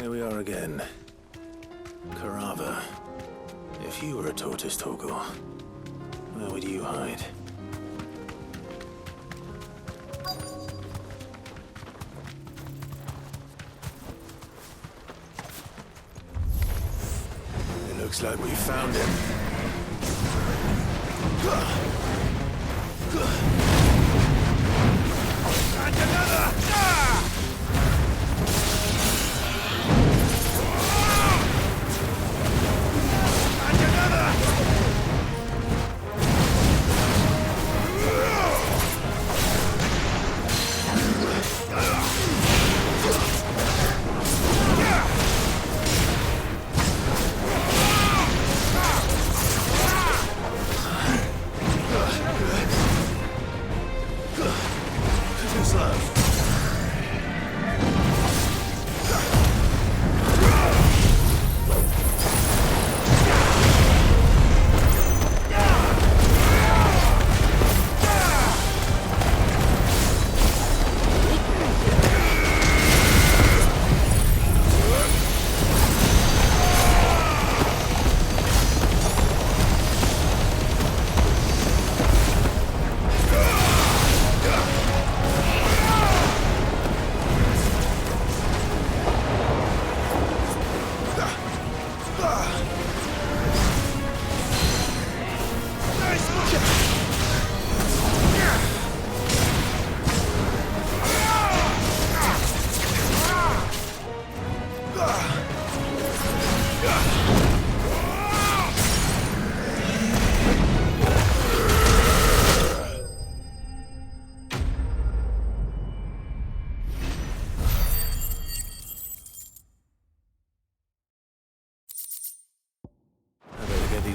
Here we are again. Carava. If you were a tortoise, Torgor, where would you hide? It looks like we found him. And another!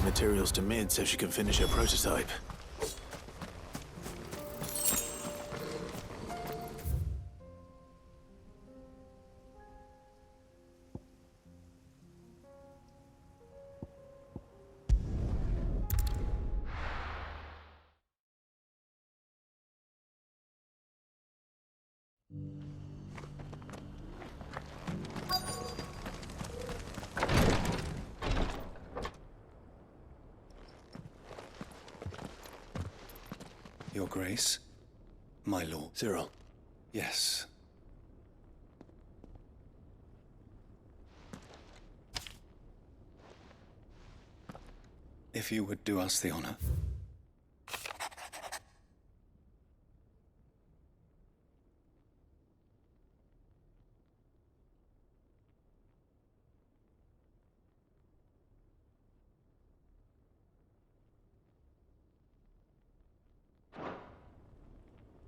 Materials to Mid so she can finish her prototype. Your Grace, my lord. Cyril. Yes. If you would do us the honor.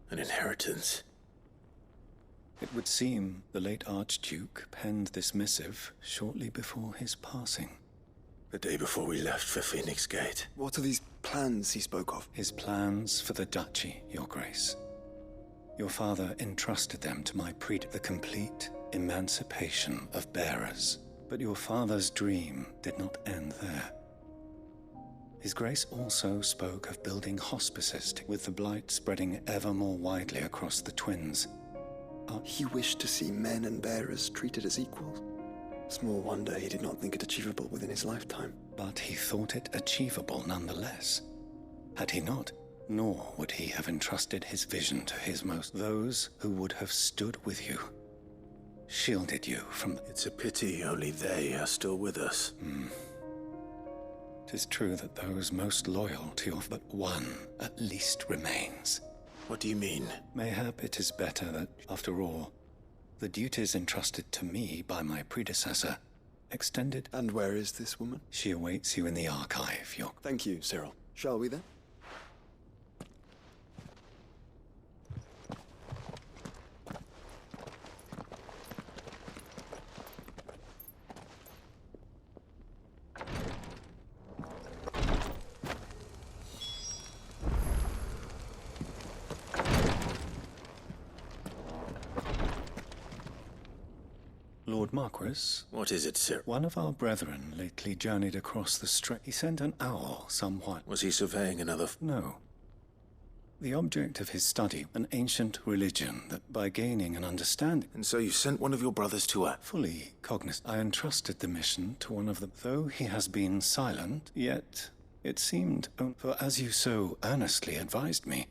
An inheritance. It would seem the late Archduke penned this missive shortly before his passing. The day before we left for Phoenix Gate. What are these plans he spoke of? His plans for the duchy, Your Grace. Your father entrusted them to my the complete emancipation of bearers. But your father's dream did not end there. His Grace also spoke of building hospices with the blight spreading ever more widely across the twins. He wished to see men and bearers treated as equals. Small wonder he did not think it achievable within his lifetime. But he thought it achievable nonetheless. Had he not, nor would he have entrusted his vision to his most, those who would have stood with you, shielded you from... It's a pity only they are still with us. 'Tis true that those most loyal to your... but one at least remains. What do you mean? Mayhap it is better that, after all, the duties entrusted to me by my predecessor extended... And where is this woman? She awaits you in the archive, Your... Thank you, Cyril. Shall we then? Lord Marquis? What is it, sir? One of our brethren lately journeyed across the strait. He sent an owl somewhat... Was he surveying another... No. The object of his study, an ancient religion that by gaining an understanding... And so you sent one of your brothers to her? Fully cognizant, I entrusted the mission to one of them. Though he has been silent, yet it seemed... For as you so earnestly advised me...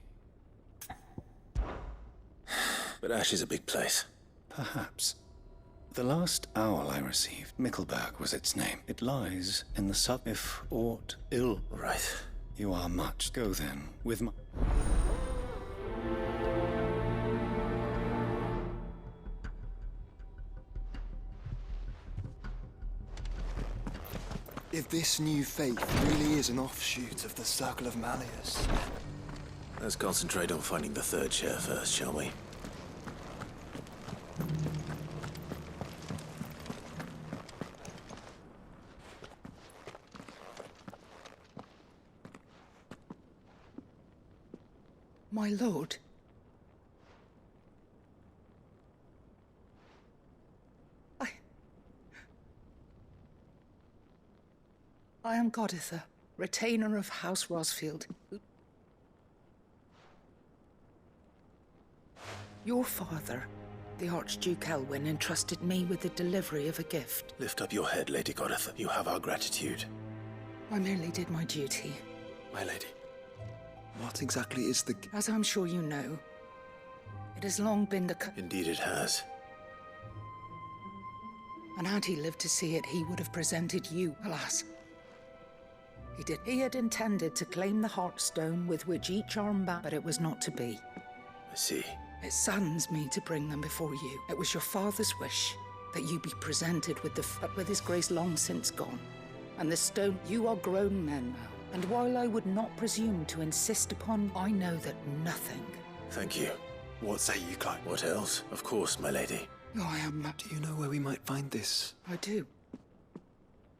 But Ash is a big place. Perhaps. The last owl I received, Mickleberg was its name. It lies in the if aught ill... Right. You are much. Go then, with my... If this new faith really is an offshoot of the Circle of Malleus... Let's concentrate on finding the third chair first, shall we? My lord. I am Goditha, retainer of House Rosfield. Your father, the Archduke Elwyn, entrusted me with the delivery of a gift. Lift up your head, Lady Goditha. You have our gratitude. I merely did my duty. My lady, what exactly is the... As I'm sure you know, it has long been the... Indeed it has. And had he lived to see it, he would have presented you. Alas, he did. He had intended to claim the Heartstone with which each armband, but it was not to be. I see. It saddens me to bring them before you. It was your father's wish that you be presented with but with his grace long since gone. And the stone, you are grown men now. And while I would not presume to insist upon, I know that nothing... Thank you. What say you, Clive? What else? Of course, my lady. Oh, I am... Do you know where we might find this? I do.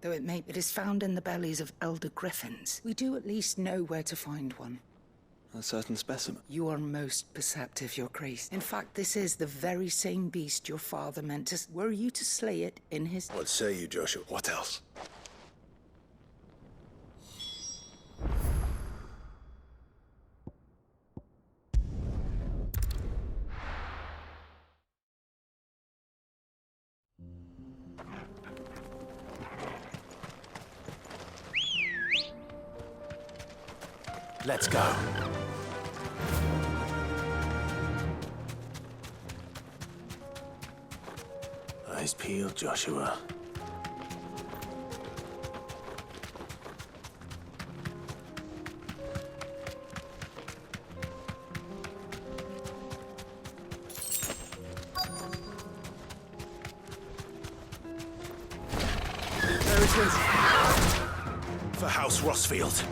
Though it is found in the bellies of elder griffins. We do at least know where to find one. A certain specimen? You are most perceptive, your grace. In fact, this is the very same beast your father meant to... Were you to slay it in his... What say you, Joshua? What else? Let's go. Eyes peeled, Joshua. There it is. For House Rosfield.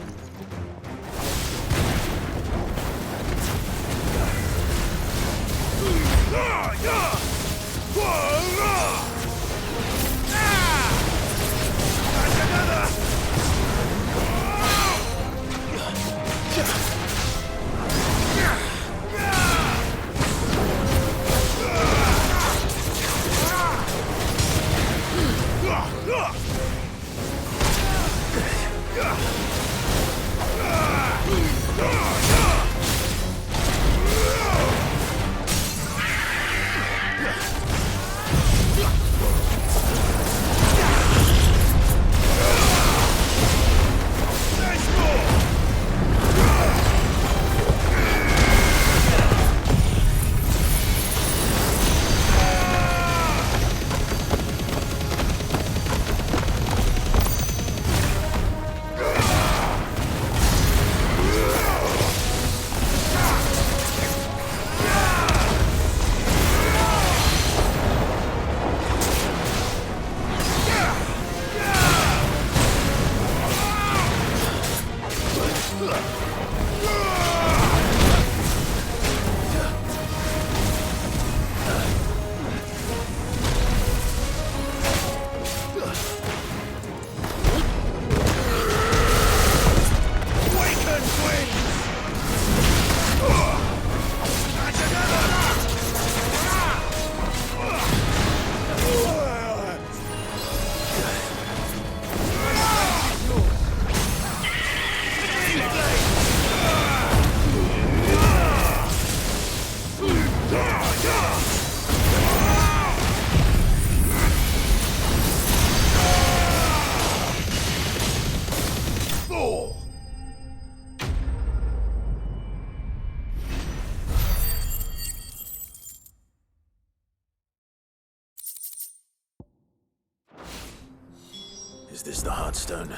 Is this the Heartstone?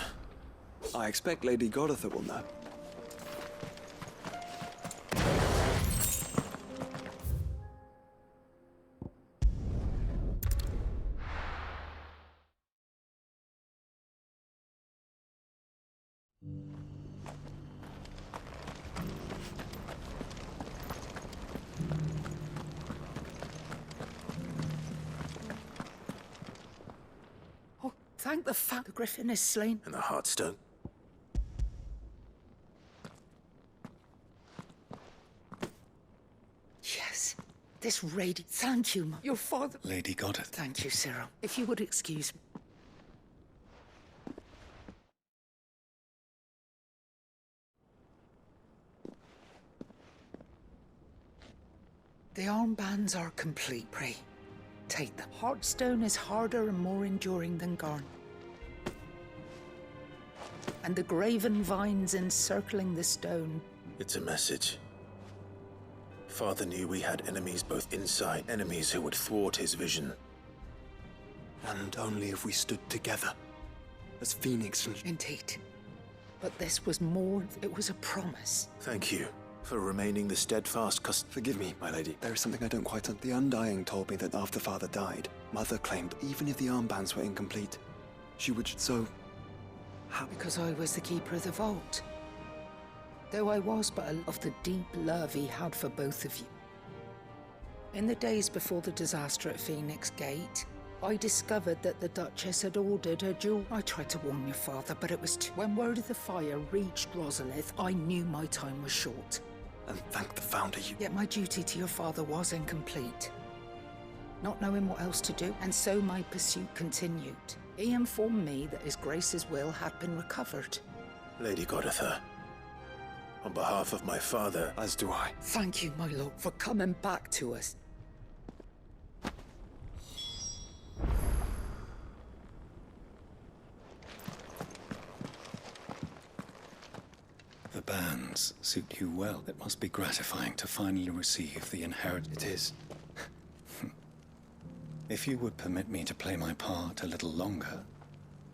I expect Lady Goditha will know. Oh, thank the fact the griffin is slain. And the Heartstone? Yes, this radiant. Thank you, your father. Lady Goditha. Thank you, Cyril. If you would excuse me. The armbands are complete. Pray, take them. Heartstone is harder and more enduring than Garn. And the graven vines encircling the stone. It's a message. Father knew we had enemies both inside, enemies who would thwart his vision. And only if we stood together. As Phoenix and... Indeed. But this was more. It was a promise. Thank you for remaining the steadfast Forgive me, my lady. There is something I don't quite understand. The Undying told me that after Father died, Mother claimed even if the armbands were incomplete, she would so... How? Because I was the keeper of the vault. Though I was but of the deep love he had for both of you. In the days before the disaster at Phoenix Gate, I discovered that the Duchess had ordered her jewel. I tried to warn your father, but it was too... When word of the fire reached Rosalith, I knew my time was short. And thank the Founder you... Yet my duty to your father was incomplete. Not knowing what else to do, and so my pursuit continued. He informed me that His Grace's will had been recovered. Lady Goditha, on behalf of my father... As do I. Thank you, my lord, for coming back to us. The bands suit you well. It must be gratifying to finally receive the inheritance. It is. If you would permit me to play my part a little longer,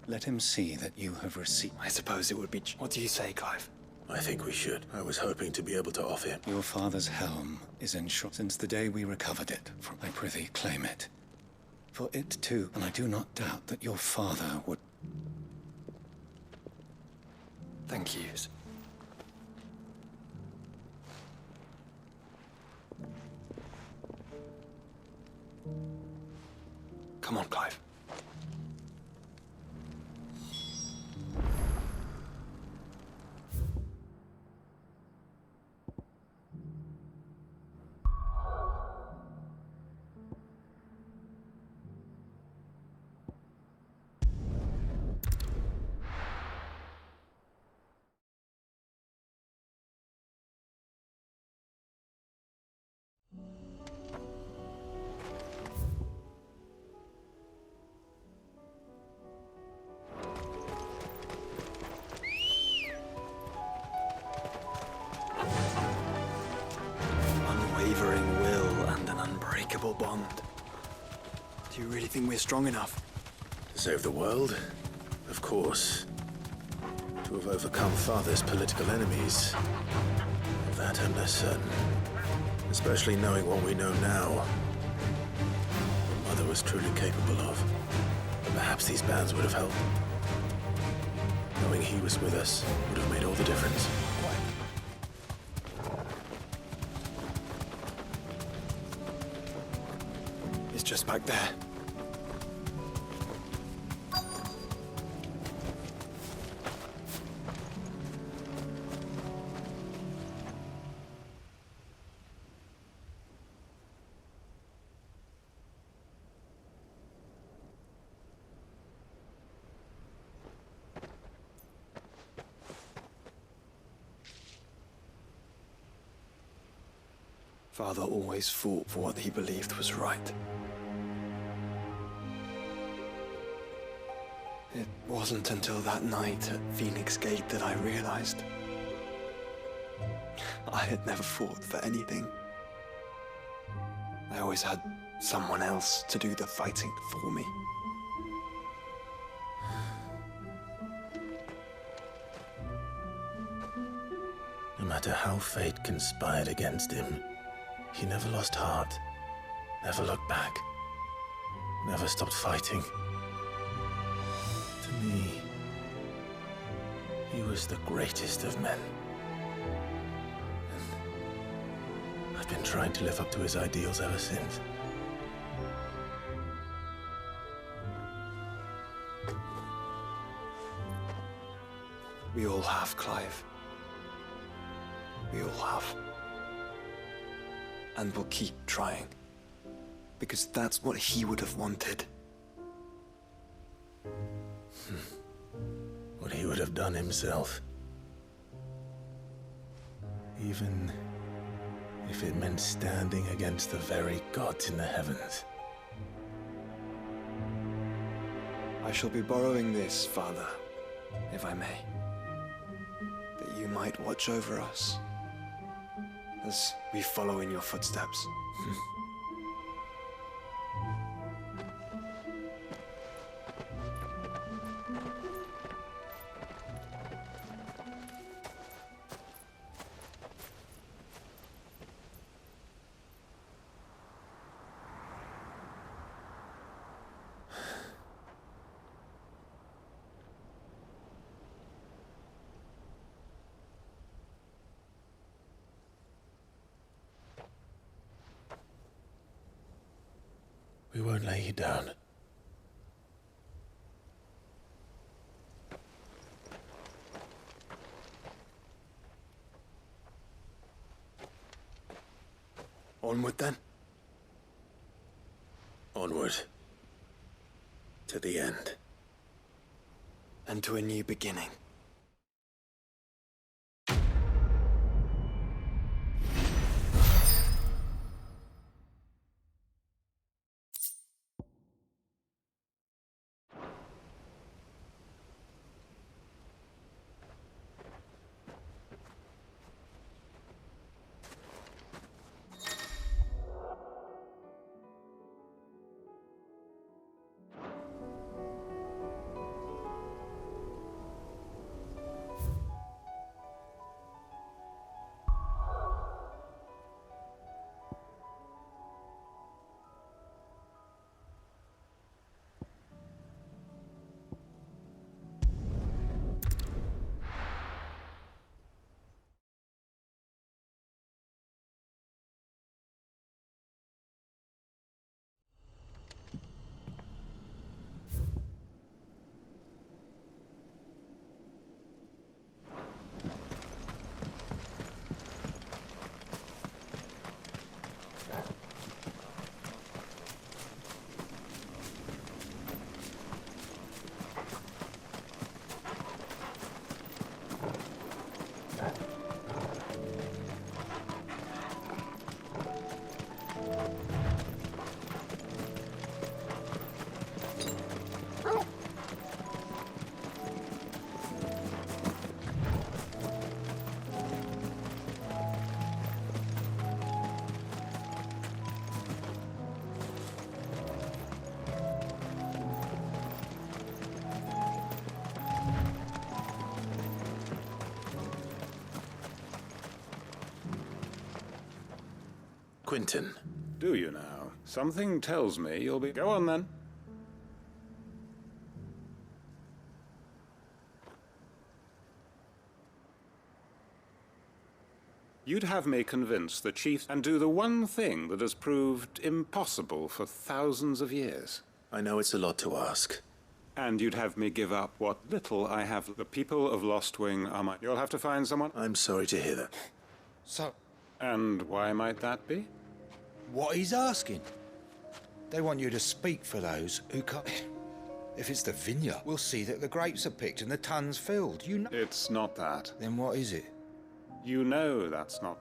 let him see that you have received... I suppose it would be... What do you say, Clive? I think we should. I was hoping to be able to offer him. Your father's helm is enshrined since the day we recovered it. I prithee, claim it. For it too, and I do not doubt that your father would... Thank you. Come on, Clive. Unwavering will and an unbreakable bond. Do you really think we're strong enough? To save the world? Of course. To have overcome Father's political enemies? Of that I'm less certain. Especially knowing what we know now. What Mother was truly capable of. But perhaps these bands would have helped. Knowing he was with us would have made all the difference. It's just back there. Father always fought for what he believed was right. It wasn't until that night at Phoenix Gate that I realized I had never fought for anything. I always had someone else to do the fighting for me. matter how fate conspired against him, he never lost heart, never looked back, never stopped fighting. To me, he was the greatest of men. And I've been trying to live up to his ideals ever since. We all have, Clive. We all have. And we'll keep trying. Because that's what he would have wanted. What he would have done himself. Even if it meant standing against the very gods in the heavens. I shall be borrowing this, Father, if I may. That you might watch over us as we follow in your footsteps. We won't lay you down. Onward then. Onward. To the end. And to a new beginning. Quentin. Do you now? Something tells me you'll be... Go on, then. You'd have me convince the chief and do the one thing that has proved impossible for thousands of years. I know it's a lot to ask. And you'd have me give up what little I have. The people of Lost Wing are my... You'll have to find someone... I'm sorry to hear that. So, And why might that be? what he's asking? They want you to speak for those who can't... If it's the vineyard, we'll see that the grapes are picked and the tons filled. You know... It's not that. Then what is it? You know that's not...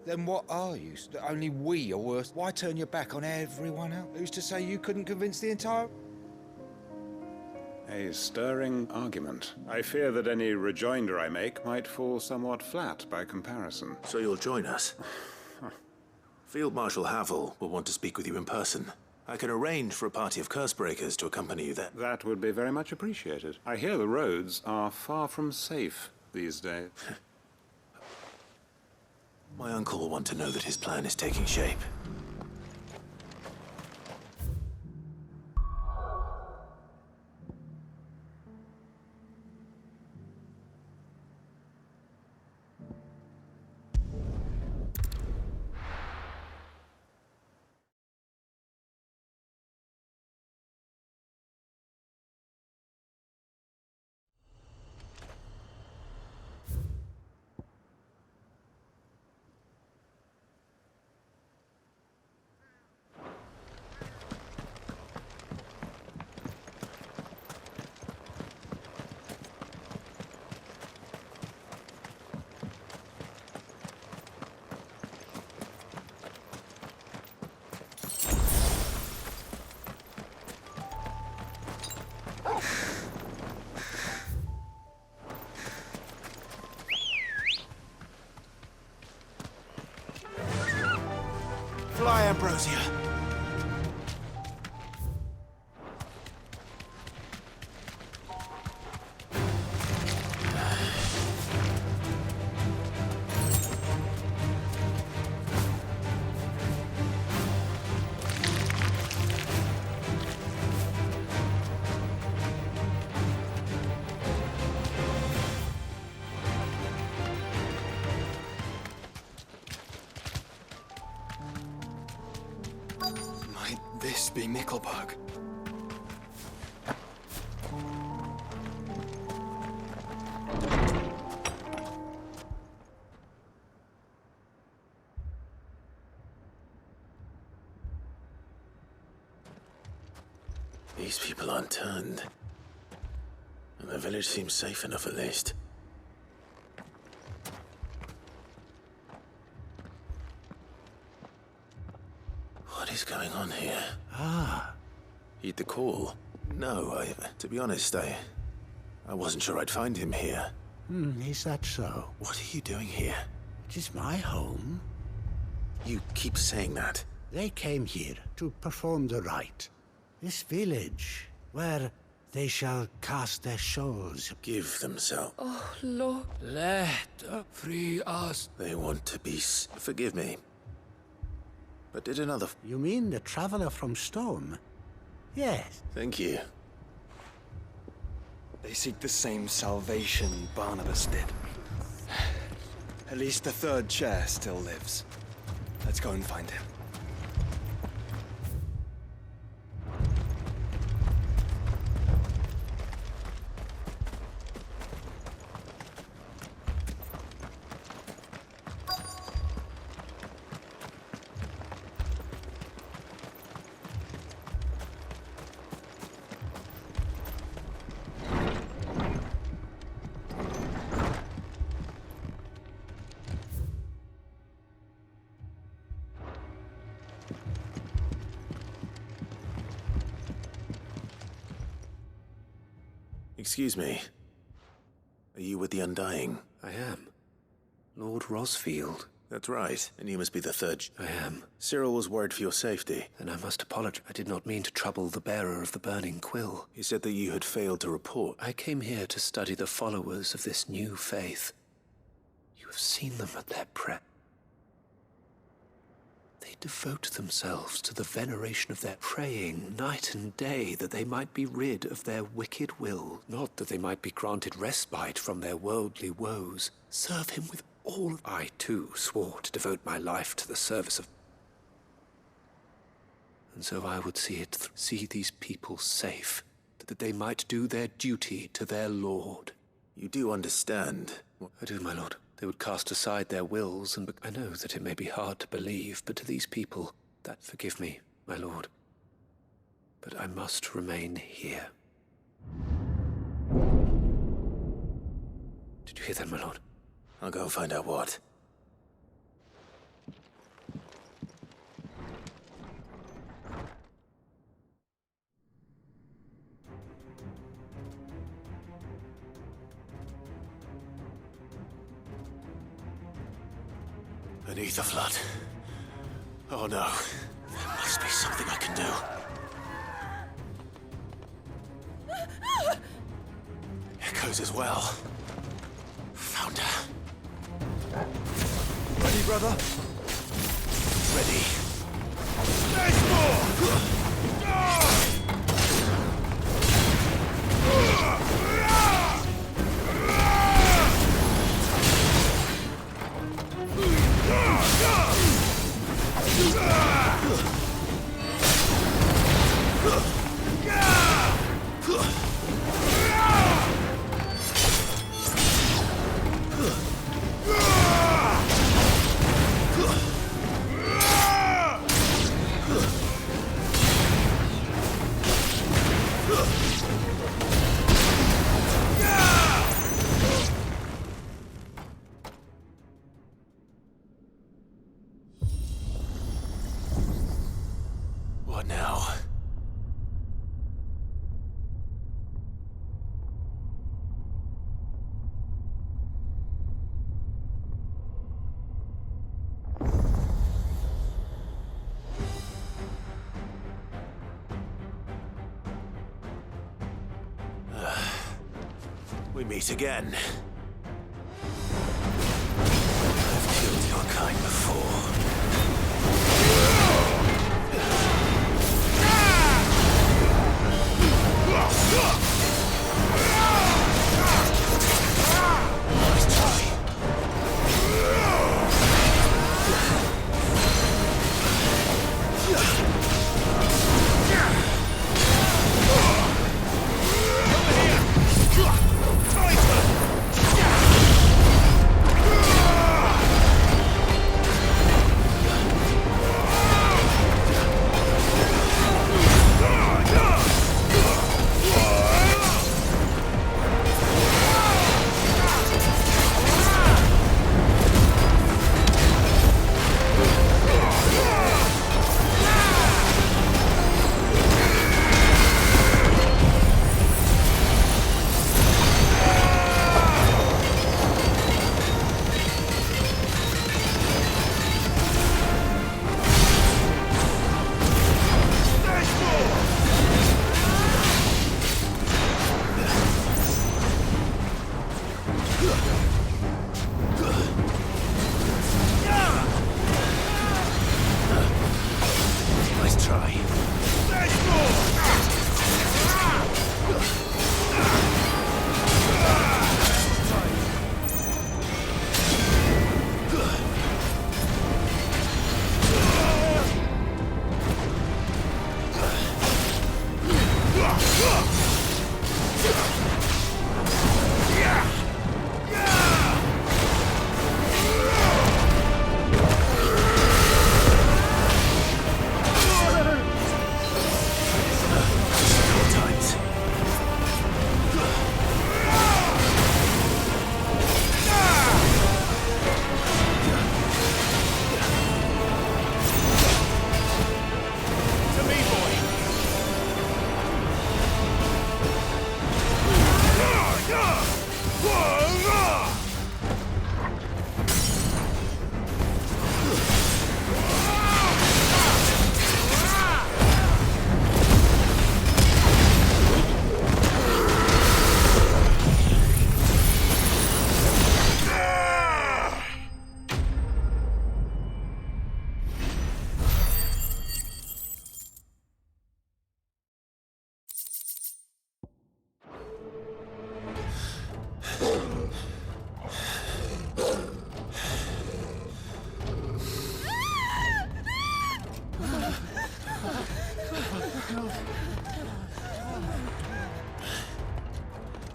Then what are you? That only we are worse? Why turn your back on everyone else? Who's to say you couldn't convince the entire... A stirring argument. I fear that any rejoinder I make might fall somewhat flat by comparison. So you'll join us? Field Marshal Havel will want to speak with you in person. I can arrange for a party of curse-breakers to accompany you there. That would be very much appreciated. I hear the roads are far from safe these days. My uncle will want to know that his plan is taking shape. Fly, Ambrosia. Might this be Nickelbug? These people aren't turned. And the village seems safe enough at least. What is going on here? Ah, Heed the call. No, to be honest, I wasn't sure I'd find him here. is that so? What are you doing here? It is my home. You keep saying that. They came here to perform the rite. This village, where they shall cast their souls. Give themselves. Oh, Lord, let free us. They want to be forgive me. But did another You mean the traveler from Stone? Yes. Thank you. They seek the same salvation Barnabas did. At least the third chair still lives. Let's go and find him. Excuse me. Are you with the Undying? I am. Lord Rosfield. That's right. And you must be the third. I am. Cyril was worried for your safety. And I must apologize. I did not mean to trouble the bearer of the burning quill. He said that you had failed to report. I came here to study the followers of this new faith. You have seen them at their prayer. They devote themselves to the veneration of their praying night and day that they might be rid of their wicked will, not that they might be granted respite from their worldly woes. Serve him with all. I, too, swore to devote my life to the service of... And so I would see these people safe, that they might do their duty to their Lord. You do understand. I do, my lord. They would cast aside their wills, and I know that it may be hard to believe, but to these people, that forgive me, my lord. But I must remain here. Did you hear that, my lord? I'll go and find out what. Beneath the flood. Oh no. There must be something I can do. Echoes as well. Found her. Ready Ready, brother? Ready. What now? We meet again. I've killed your kind before. Nice try. Nice try.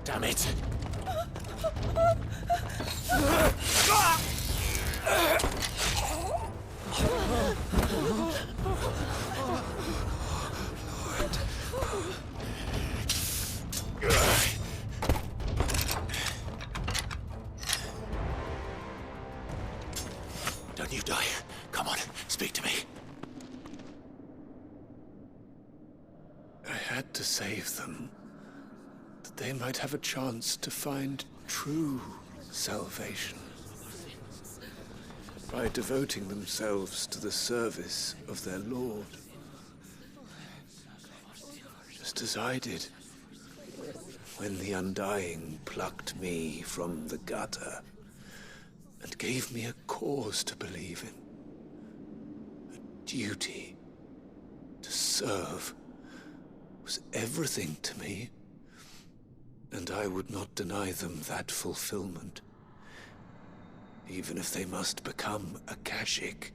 Damn it! Don't you die. Come on, speak to me. I had to save them, that they might have a chance to find true salvation by devoting themselves to the service of their Lord, just as I did when the Undying plucked me from the gutter and gave me a cause to believe in. A duty to serve was everything to me, and I would not deny them that fulfillment, even if they must become Akashic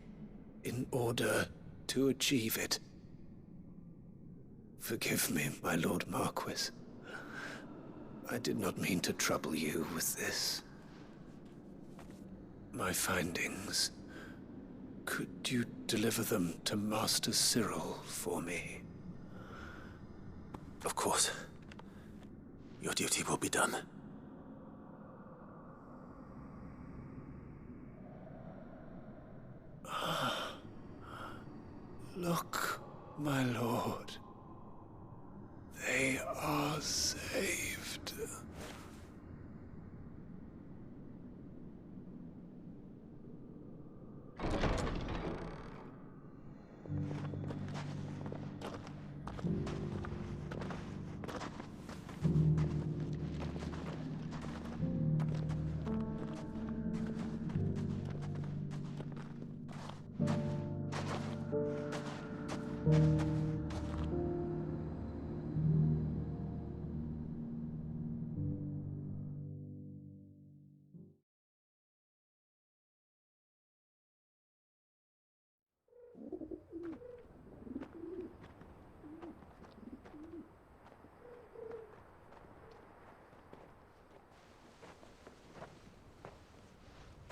in order to achieve it. Forgive me, my Lord Marquis. I did not mean to trouble you with this. My findings. Could you deliver them to Master Cyril for me? Of course. Your duty will be done. Look, my lord. They are saved.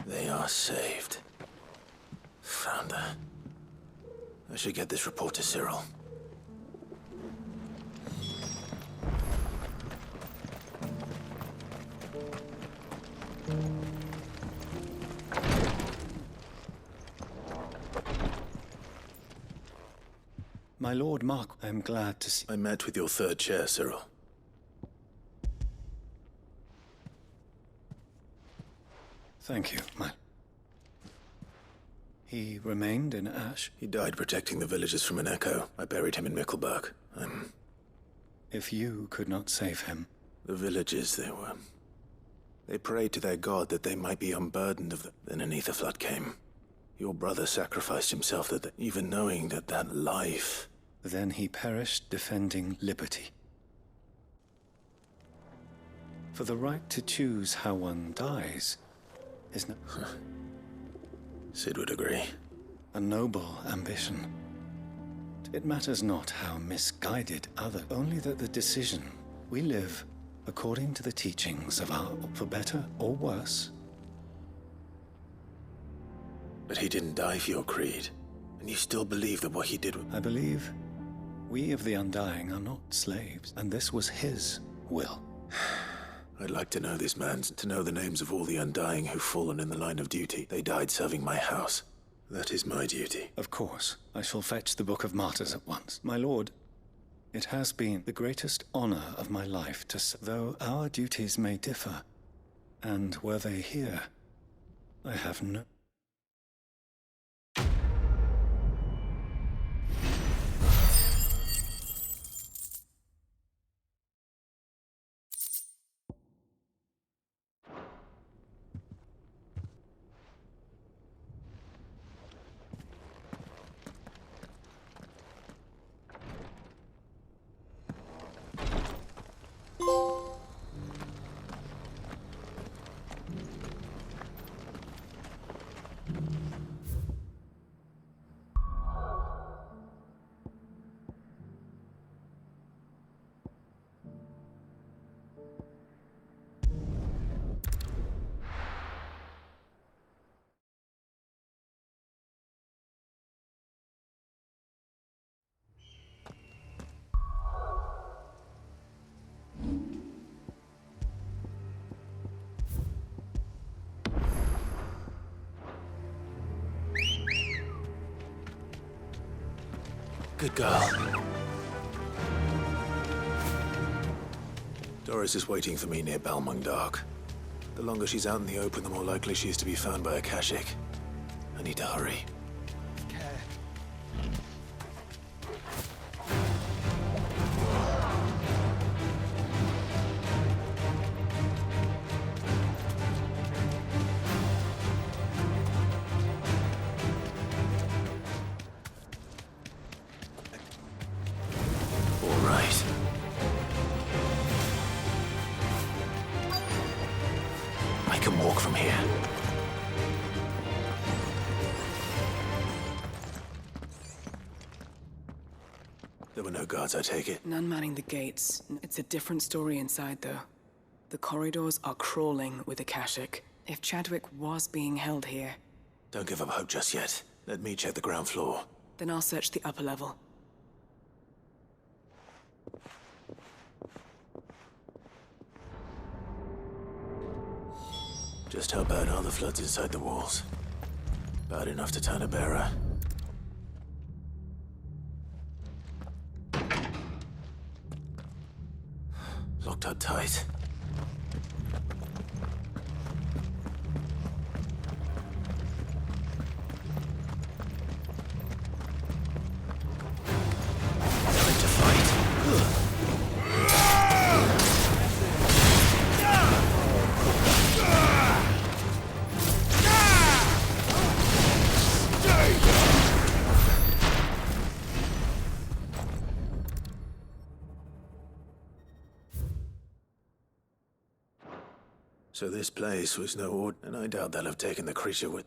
They are saved. Founder. I should get this report to Cyril. My Lord Mark, I am glad to see... I met with your third chair, Cyril. Thank you, my... He remained in Ash? He died protecting the villagers from an echo. I buried him in Mickelberg. If you could not save him... The villagers, they prayed to their god that they might be unburdened of the... Then an ether flood came. Your brother sacrificed himself, even knowing that life... Then he perished defending liberty. For the right to choose how one dies is no... Sid would agree. A noble ambition. It matters not how misguided others, only that the decision we live according to the teachings of our, for better or worse. But he didn't die for your creed, and you still believe that what he did... I believe we of the Undying are not slaves, and this was his will. I'd like to know this man's, to know the names of all the Undying who've fallen in the line of duty. They died serving my house. That is my duty. Of course. I shall fetch the Book of Martyrs at once. My lord, it has been the greatest honor of my life to... Though our duties may differ, and were they here, I have no... Good girl. Doris is waiting for me near Balmung Dark. The longer she's out in the open, the more likely she is to be found by Akashic. I need to hurry. right. I can walk from here. There were no guards, I take it? None manning the gates. It's a different story inside, though. The corridors are crawling with Akashic. If Chadwick was being held here, Don't give up hope just yet. Let me check the ground floor. then I'll search the upper level. Just how bad are the floods inside the walls? Bad enough to turn a bearer. Locked up tight. Time to fight. So this place was no ord, and I doubt they'll have taken the creature with...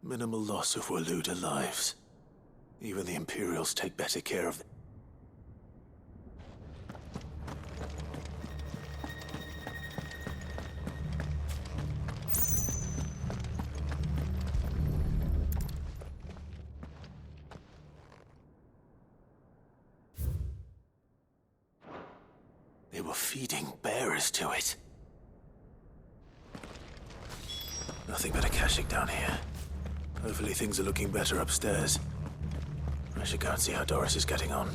Minimal loss of Waluda lives. Even the Imperials take better care of them. They were feeding bearers to it. Nothing but Akashic down here. Hopefully things are looking better upstairs. I should go and see how Doris is getting on.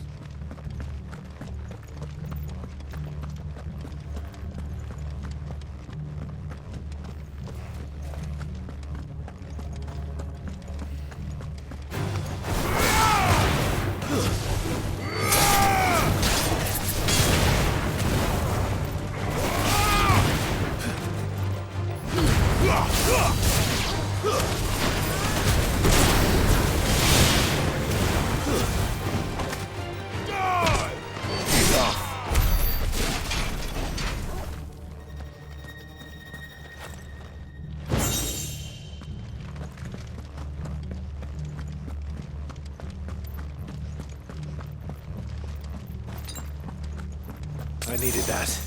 I needed that.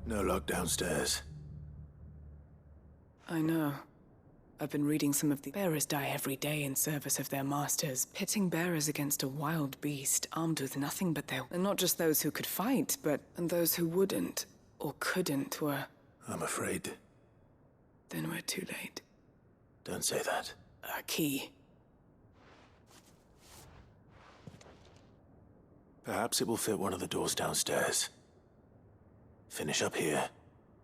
No lock downstairs. I know. I've been reading some of the bearers die every day in service of their masters, pitting bearers against a wild beast armed with nothing but their... And not just those who could fight, but and those who wouldn't, or couldn't, were... I'm afraid. Then we're too late. Don't say that. A key. Perhaps it will fit one of the doors downstairs. Finish up here,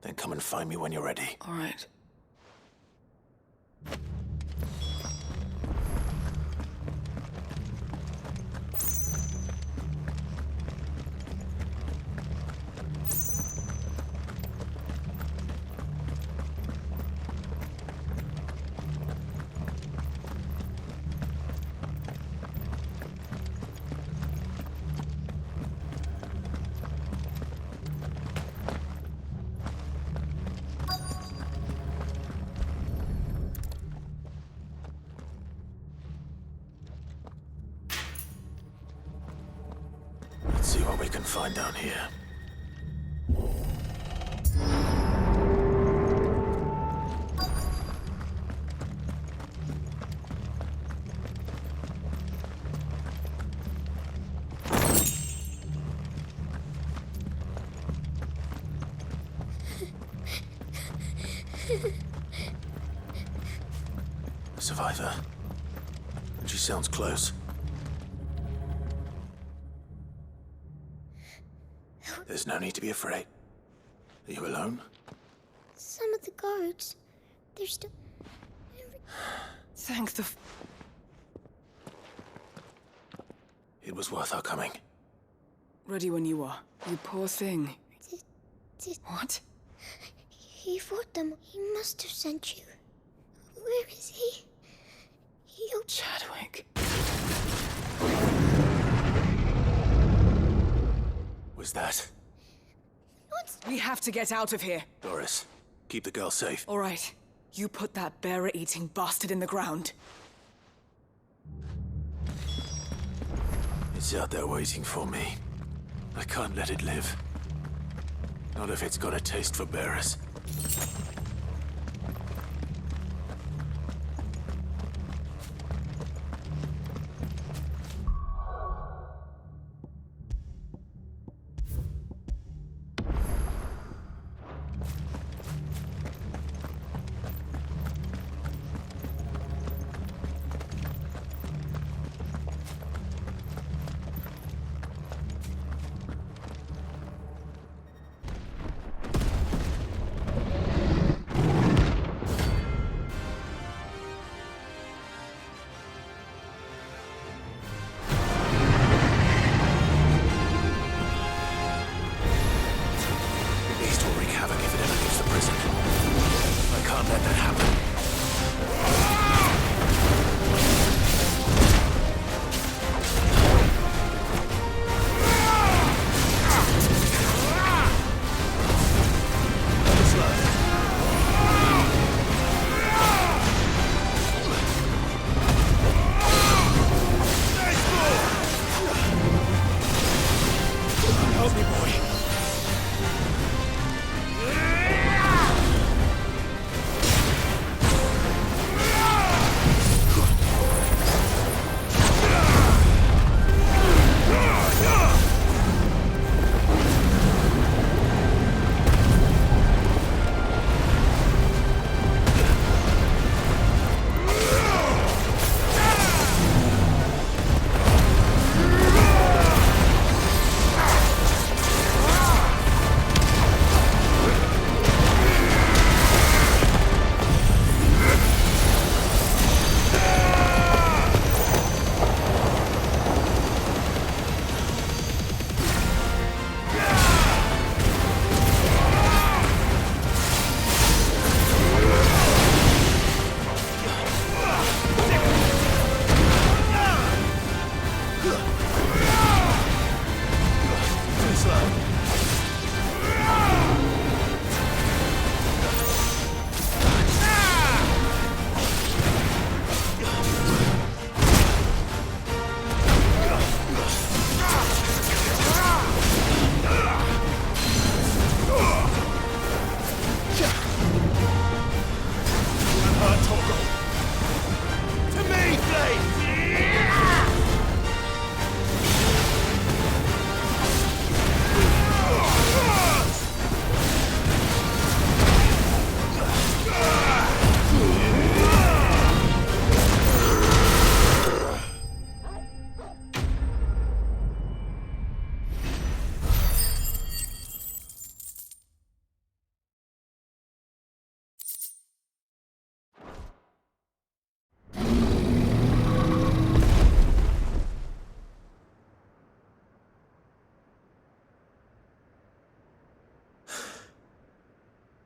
then come and find me when you're ready. All right. can find down here. A survivor. And she sounds close. There's no need to be afraid. Are you alone? Some of the guards, they're still... Thank the... It was worth our coming. Ready when you are. You poor thing. Did... What? He fought them. He must have sent you. Where is he? Chadwick. Was that? What? We have to get out of here. Doris, keep the girl safe. All right. You put that bearer-eating bastard in the ground. It's out there waiting for me. I can't let it live. Not if it's got a taste for bearers.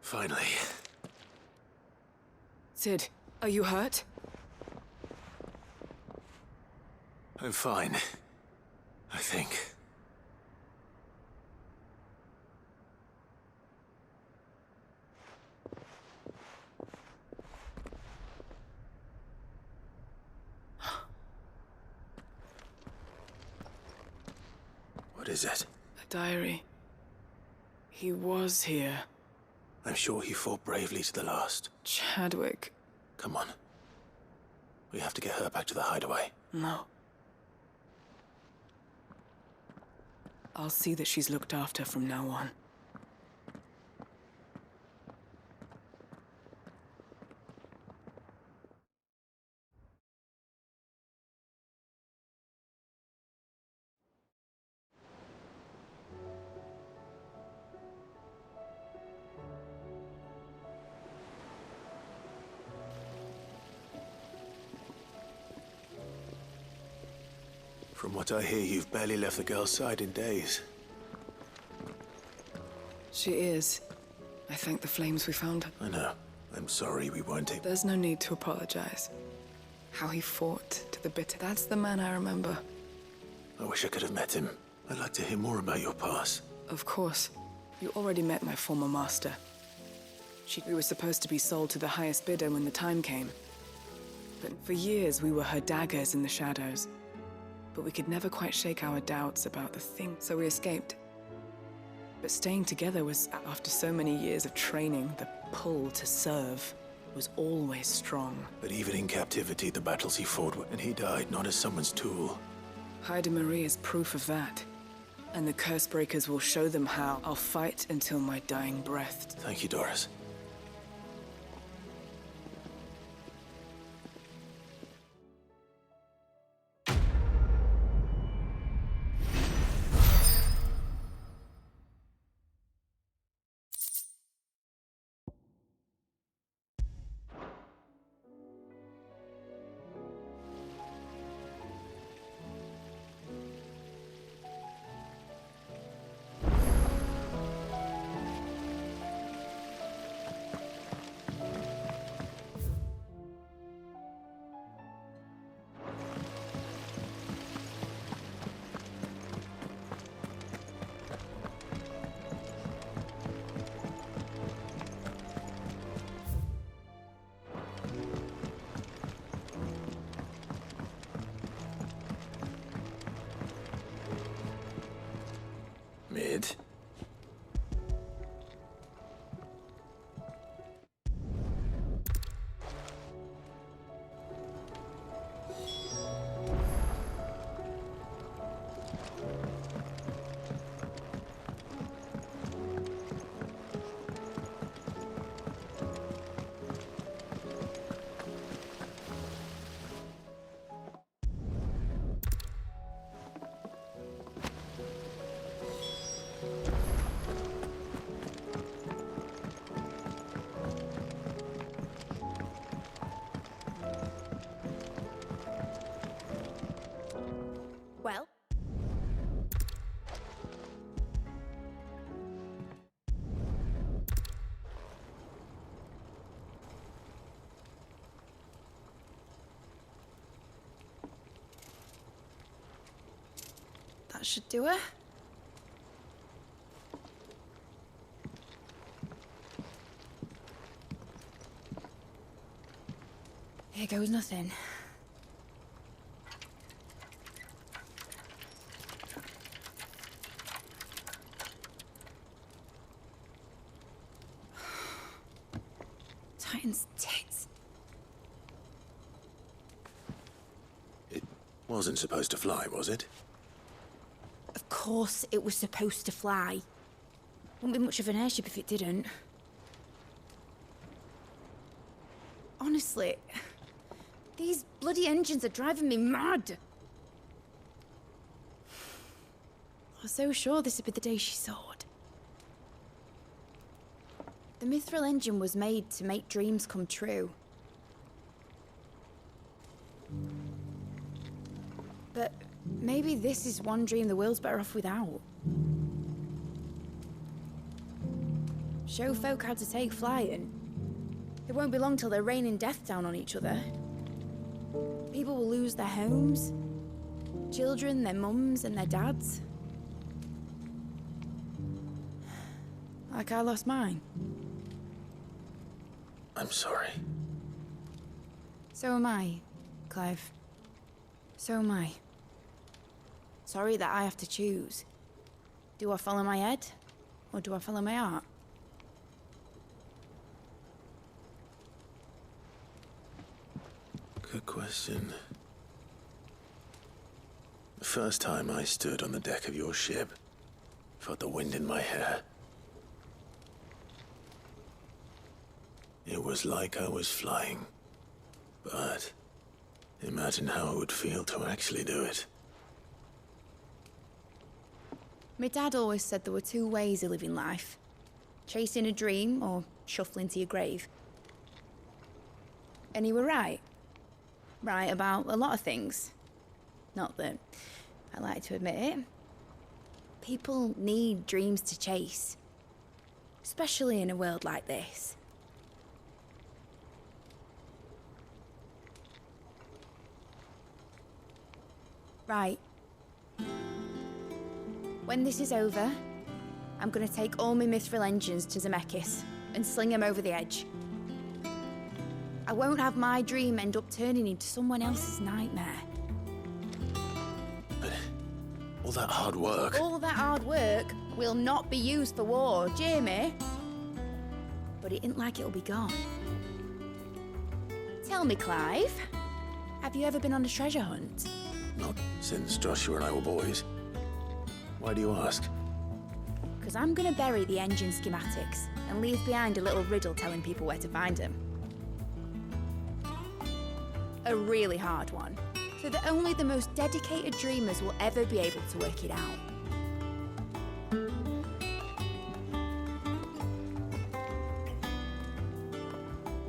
Finally. Sid, are you hurt? I'm fine. I think. What is it? Diary. He was here. I'm sure he fought bravely to the last. Chadwick. Come on. We have to get her back to the hideaway. No. I'll see that she's looked after from now on. From what I hear, you've barely left the girl's side in days. She is. I thank the flames we found her. I know. I'm sorry we weren't able. There's no need to apologize. How he fought to the bitter. That's the man I remember. I wish I could have met him. I'd like to hear more about your past. Of course. You already met my former master. We were supposed to be sold to the highest bidder when the time came. But for years we were her daggers in the shadows. But we could never quite shake our doubts about the thing, so we escaped. But staying together was, after so many years of training, the pull to serve was always strong. But even in captivity, the battles he fought, and he died not as someone's tool. Hyde Marie is proof of that. And the Cursebreakers will show them how. I'll fight until my dying breath. Thank you, Doris. Mid. Well? That should do it. Here goes nothing. Titan's tits. It wasn't supposed to fly, was it? Of course it was supposed to fly. Wouldn't be much of an airship if it didn't. Honestly, these bloody engines are driving me mad. I was so sure this would be the day she soared. The Mithril engine was made to make dreams come true. But maybe this is one dream the world's better off without. Show folk how to take flying. It won't be long till they're raining death down on each other. People will lose their homes. Children, their mums and their dads. Like I lost mine. I'm sorry. So am I, Clive. So am I. Sorry that I have to choose. Do I follow my head? Or do I follow my heart? Good question. The first time I stood on the deck of your ship, felt the wind in my hair. It was like I was flying. But imagine how it would feel to actually do it. My dad always said there were two ways of living life. Chasing a dream or shuffling to your grave. And he were right. Right about a lot of things. Not that I like to admit it. People need dreams to chase. Especially in a world like this. Right. When this is over, I'm gonna take all my mithril engines to Zemeckis and sling them over the edge. I won't have my dream end up turning into someone else's nightmare. But all that hard work... All that hard work will not be used for war, Jamie. But it ain't like it'll be gone. Tell me, Clive, have you ever been on a treasure hunt? Not since Joshua and I were boys. Why do you ask? Because I'm gonna bury the engine schematics and leave behind a little riddle telling people where to find them. A really hard one, so that only the most dedicated dreamers will ever be able to work it out.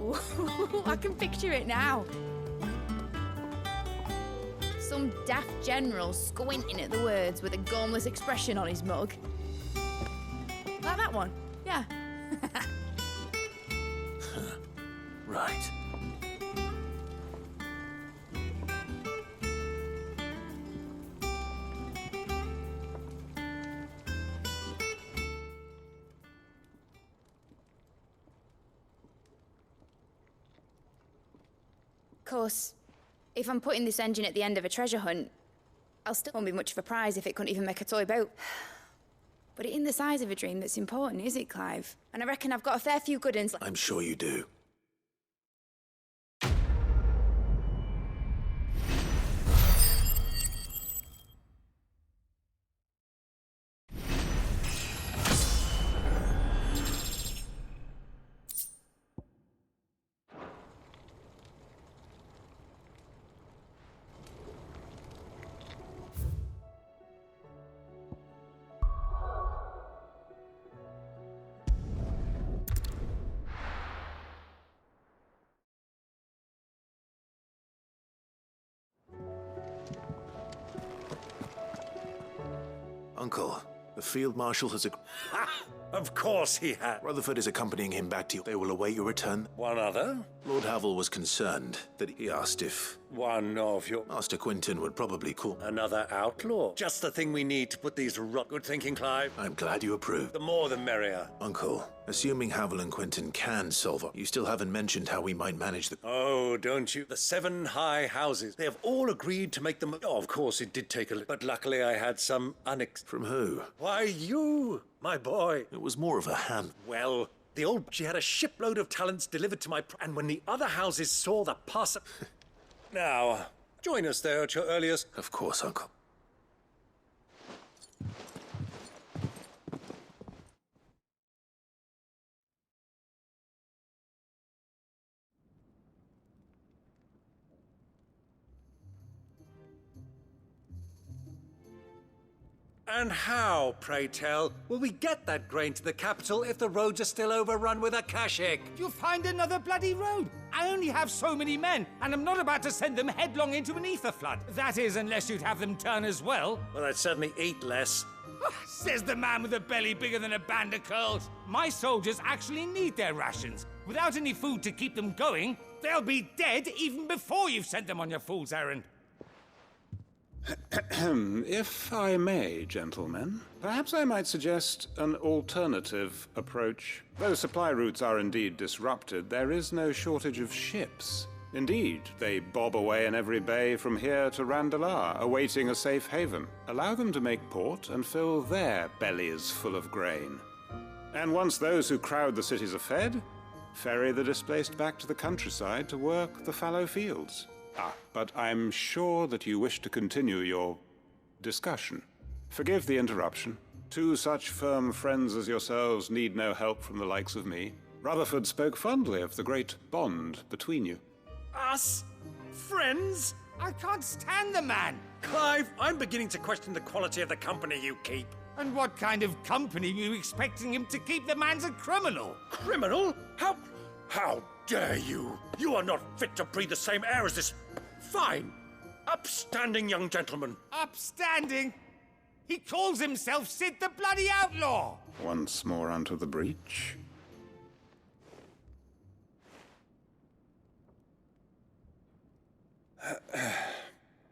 Ooh, I can picture it now. Some daft general squinting at the words with a gormless expression on his mug. Like that one, yeah. Right. Of course, if I'm putting this engine at the end of a treasure hunt, I'll still won't be much of a prize if it couldn't even make a toy boat. But it ain't the size of a dream that's important, is it, Clive? And I reckon I've got a fair few good uns. I'm sure you do. Uncle, the Field Marshal has Of course he had. Rutherford is accompanying him back to you. They will await your return. One other? Lord Havel was concerned that he asked if One of your... Master Quinton would probably call. Another outlaw. Just the thing we need to put these Good thinking, Clive. I'm glad you approve. The more the merrier. Uncle, assuming Havel and Quinton can solve it, you still haven't mentioned how we might manage the... Oh, don't you? The 7 high houses. They have all agreed to make them... Oh, of course, it did take a little... But luckily I had some From who? Why, you, my boy. It was more of a hand. Well, the old... She had a shipload of talents delivered to my... And when the other houses saw the pass... Now, join us there at your earliest... Of course, Uncle. And how, pray tell, will we get that grain to the capital if the roads are still overrun with akashic? You'll find another bloody road. I only have so many men, and I'm not about to send them headlong into an ether flood. That is, unless you'd have them turn as well. Well, I'd certainly eat less. Says the man with a belly bigger than a band of curls. My soldiers actually need their rations. Without any food to keep them going, they'll be dead even before you've sent them on your fool's errand. If I may, gentlemen, perhaps I might suggest an alternative approach. Though supply routes are indeed disrupted, there is no shortage of ships. Indeed, they bob away in every bay from here to Randalar, awaiting a safe haven. Allow them to make port and fill their bellies full of grain. And once those who crowd the cities are fed, ferry the displaced back to the countryside to work the fallow fields. But I'm sure that you wish to continue your discussion. Forgive the interruption. Two such firm friends as yourselves need no help from the likes of me. Rutherford spoke fondly of the great bond between you. Us? Friends? I can't stand the man! Clive, I'm beginning to question the quality of the company you keep. And what kind of company are you expecting him to keep? The man's a criminal! Criminal? How dare you? You are not fit to breathe the same air as this fine, upstanding young gentleman. Upstanding? He calls himself Sid the Bloody Outlaw! Once more onto the breach.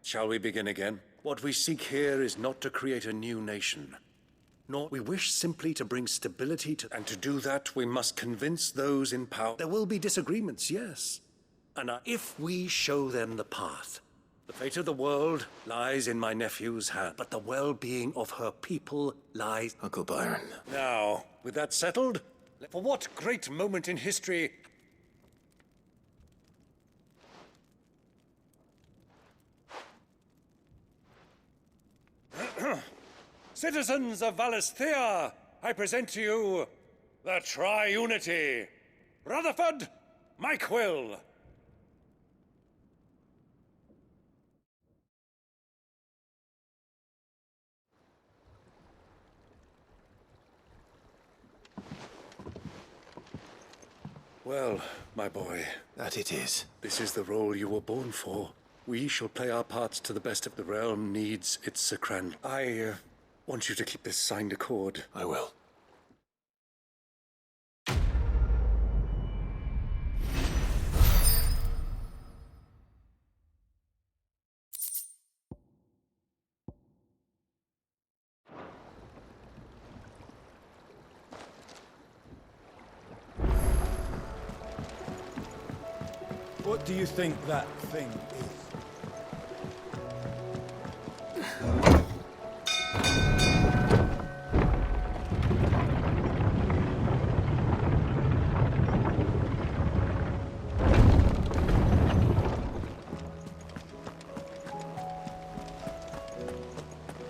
Shall we begin again? What we seek here is not to create a new nation. Nor we wish simply to bring stability to... And to do that, we must convince those in power. There will be disagreements, yes. And if we show them the path, the fate of the world lies in my nephew's hand, but the well-being of her people lies... Uncle Byron. Now, with that settled, for what great moment in history... Citizens of Valisthea, I present to you the Triunity. Rutherford, Mike Will. Well, my boy. That it is. This is the role you were born for. We shall play our parts to the best of the realm needs its Sacran. I want you to keep this signed accord. I will. What do you think that thing is?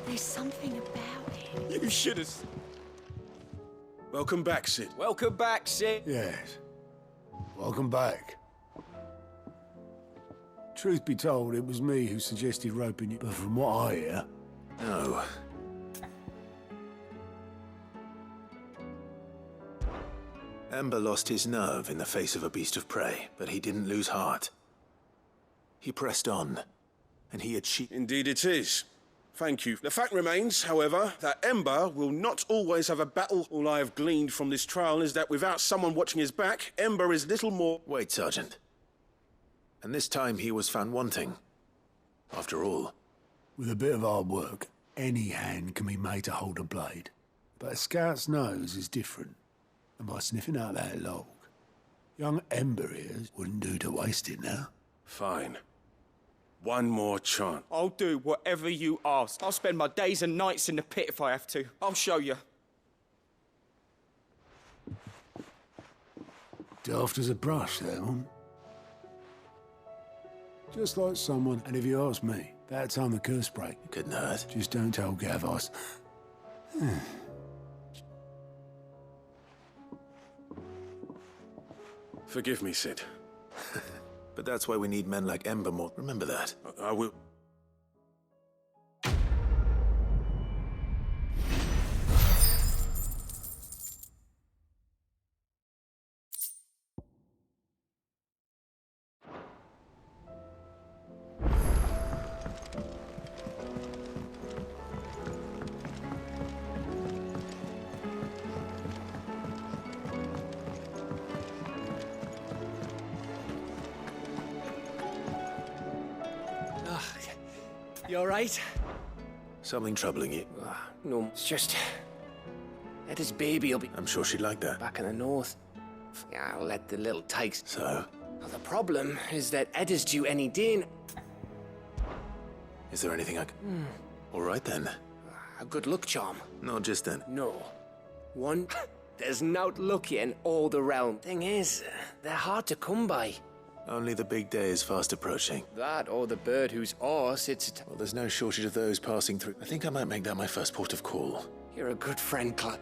There's something about it. You should have... Welcome back, Sid. Welcome back, Sid. Yes. Welcome back. Truth be told, it was me who suggested roping you, but from what I hear... No. Ember lost his nerve in the face of a beast of prey, but he didn't lose heart. He pressed on, and he achieved... Indeed it is. Thank you. The fact remains, however, that Ember will not always have a battle. All I have gleaned from this trial is that without someone watching his back, Ember is little more... Wait, Sergeant. And this time he was found wanting. After all. With a bit of hard work, any hand can be made to hold a blade. But a scout's nose is different. And by sniffing out that log, young Ember ears wouldn't do to waste it now. Fine. One more chance. I'll do whatever you ask. I'll spend my days and nights in the pit if I have to. I'll show you. Daft as a brush, that one. Just like someone, and if you ask me, that time the curse break. Couldn't hurt. Just don't tell Gavos. Forgive me, Sid. But that's why we need men like Ember more. Remember that. I will... You alright? Something troubling you? No, it's just... Etta's baby will be... I'm sure she'd like that. Back in the north. Yeah, I'll let the little tykes... So? Well, the problem is that Ed is due any day. Is there anything I can... All right, then. A good luck charm. Not just then. No. One, there's not lucky in all the realm. Thing is, they're hard to come by. Only the big day is fast approaching. That or the bird whose oar sits at... Well, there's no shortage of those passing through. I think I might make that my first port of call. You're a good friend, Clyde.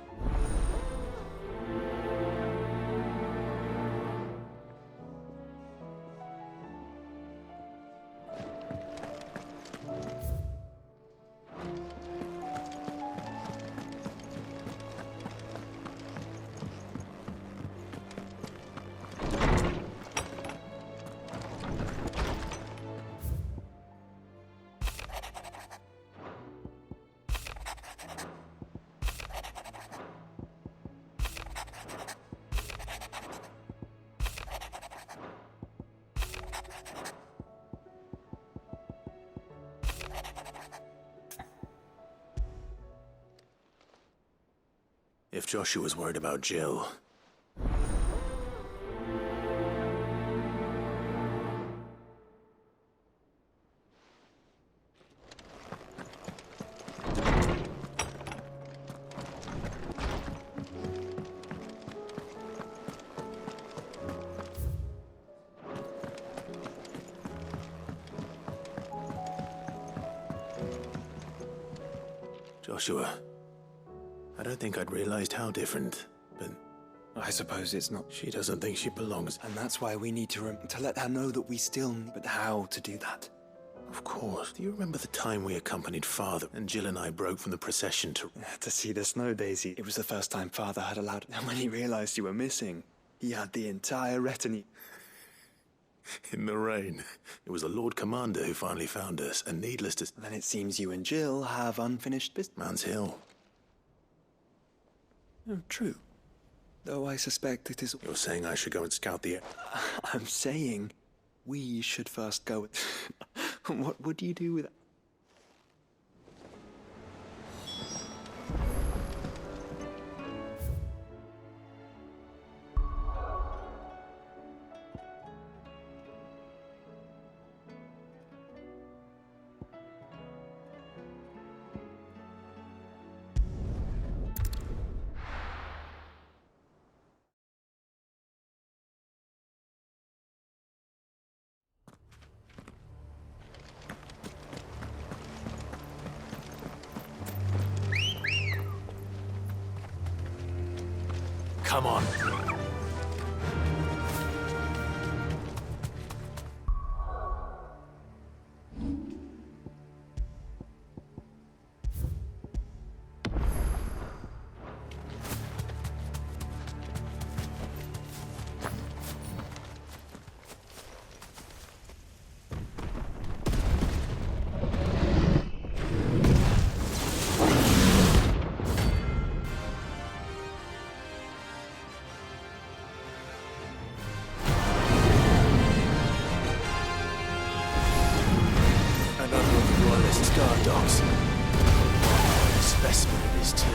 If Joshua's worried about Jill... Joshua... I don't think I'd realized how different, but... I suppose it's not. She doesn't think she belongs. And that's why we need to let her know that we still need... But how to do that? Of course. Do you remember the time we accompanied Father and Jill and I broke from the procession to see the snow, Daisy? It was the first time Father had allowed... And when he realized you were missing, he had the entire retinue... In the rain. It was the Lord Commander who finally found us, and needless to... Then it seems you and Jill have unfinished business. Man's Hill. Oh, true. Though I suspect it is... You're saying I should go and scout the... I'm saying we should first go with... What would you do with... Come on. Dogs. Specimen it is too.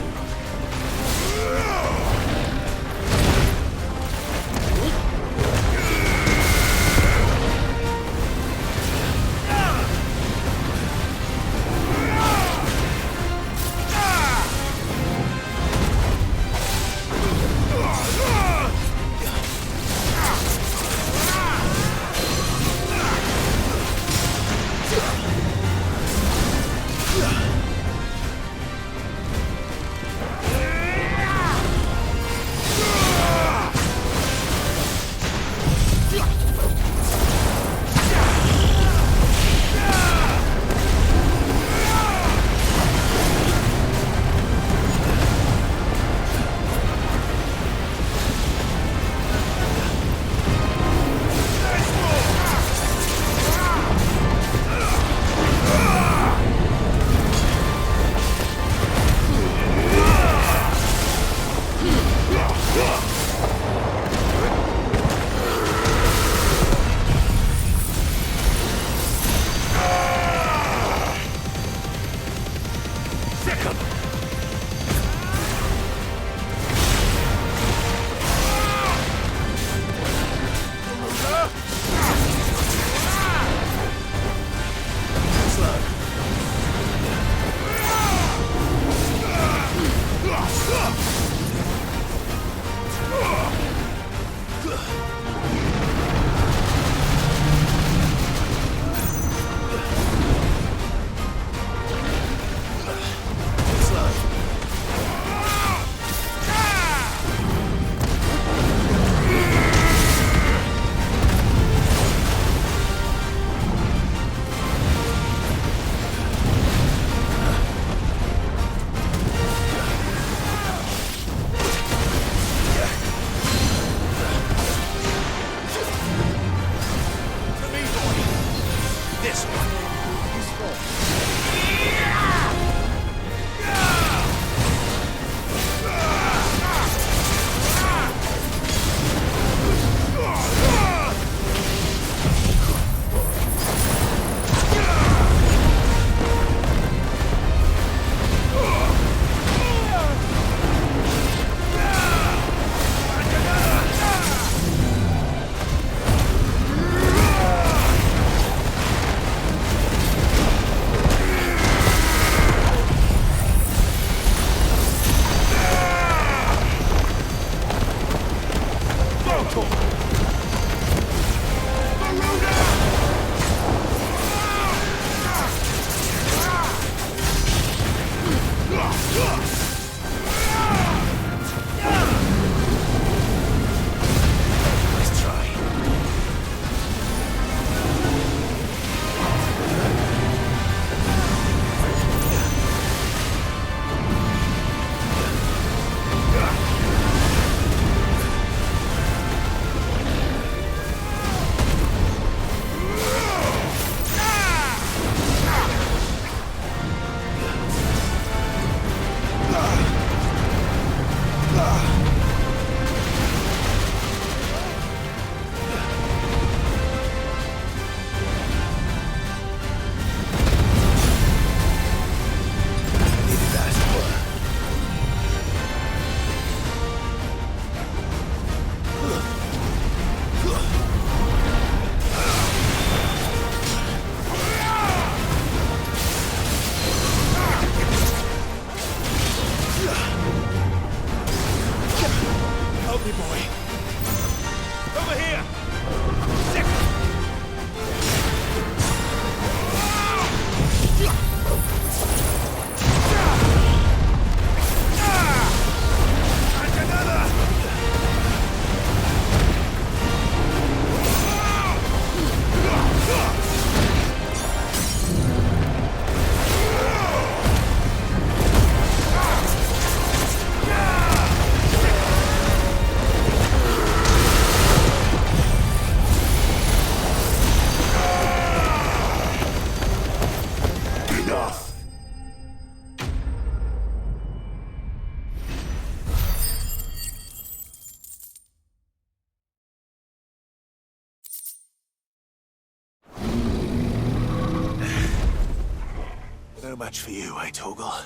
No match for you, eh, Torgal?